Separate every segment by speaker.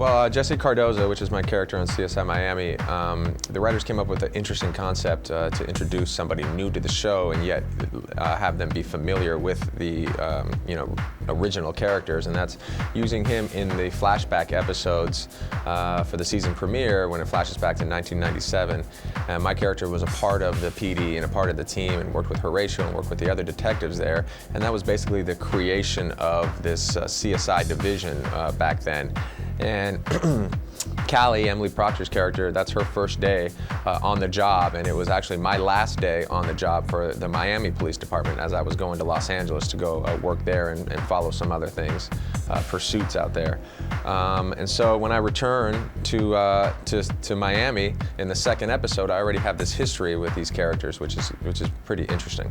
Speaker 1: Well, Jesse Cardozo, which is my character on CSI Miami, the writers came up with an interesting concept to introduce somebody new to the show and yet have them be familiar with the original characters, and that's using him in the flashback episodes for the season premiere when it flashes back to 1997. My character was a part of the PD and a part of the team and worked with Horatio and worked with the other detectives there, and that was basically the creation of this CSI division back then. And Callie, Emily Proctor's character, that's her first day on the job, and it was actually my last day on the job for the Miami Police Department as I was going to Los Angeles to go work there and follow some other things, pursuits out there. And so when I return to Miami in the second episode, I already have this history with these characters, which is pretty interesting.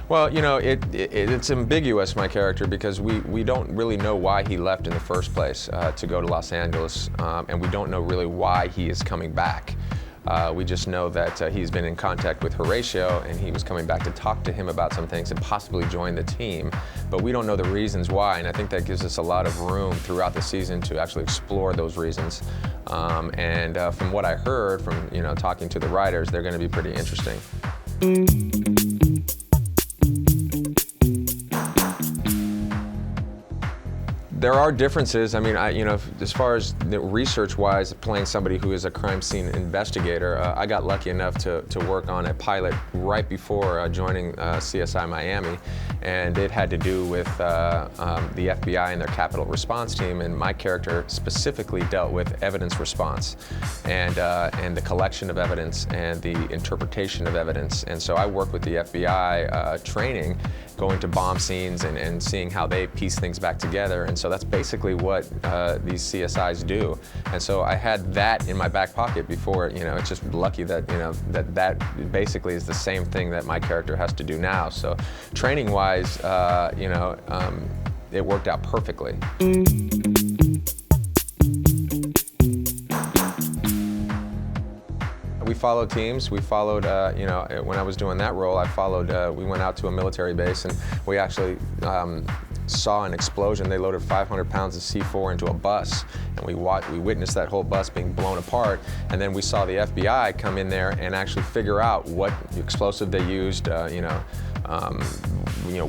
Speaker 1: Well, you know, it's ambiguous, my character, because we don't really know why he left in the first place to go to Los Angeles, and we don't know really why he is coming back. We just know that he's been in contact with Horatio, and he was coming back to talk to him about some things and possibly join the team, but we don't know the reasons why, and I think that gives us a lot of room throughout the season to actually explore those reasons. And from what I heard from talking to the writers, they're going to be pretty interesting. There are differences. I mean, as far as research-wise, playing somebody who is a crime scene investigator, I got lucky enough to work on a pilot right before joining CSI Miami, and it had to do with the FBI and their capital response team, and my character specifically dealt with evidence response and the collection of evidence and the interpretation of evidence. And so I worked with the FBI training, going to bomb scenes and seeing how they piece things back together. And so that's basically what these CSIs do. And so I had that in my back pocket before. It's just lucky that that basically is the same thing that my character has to do now. So training-wise, it worked out perfectly. We followed teams. We followed, when I was doing that role, we went out to a military base and we actually saw an explosion. They loaded 500 pounds of C4 into a bus, and we witnessed that whole bus being blown apart. And then we saw the FBI come in there and actually figure out what explosive they used,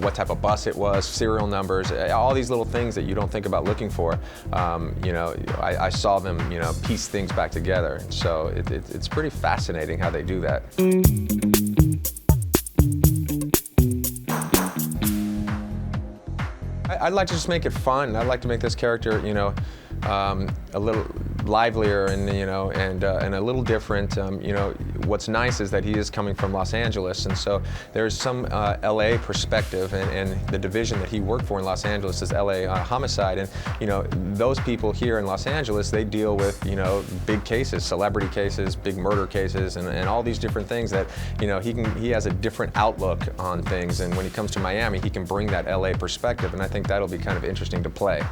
Speaker 1: what type of bus it was, serial numbers, all these little things that you don't think about looking for. I saw them, piece things back together. So it's pretty fascinating how they do that. I'd like to just make it fun. I'd like to make this character, a little livelier and a little different. What's nice is that he is coming from Los Angeles, and so there's some LA perspective, and the division that he worked for in Los Angeles is LA homicide, and those people here in Los Angeles, they deal with big cases, celebrity cases, big murder cases, and all these different things that he has a different outlook on things, and when he comes to Miami, he can bring that LA perspective, and I think that'll be kind of interesting to play.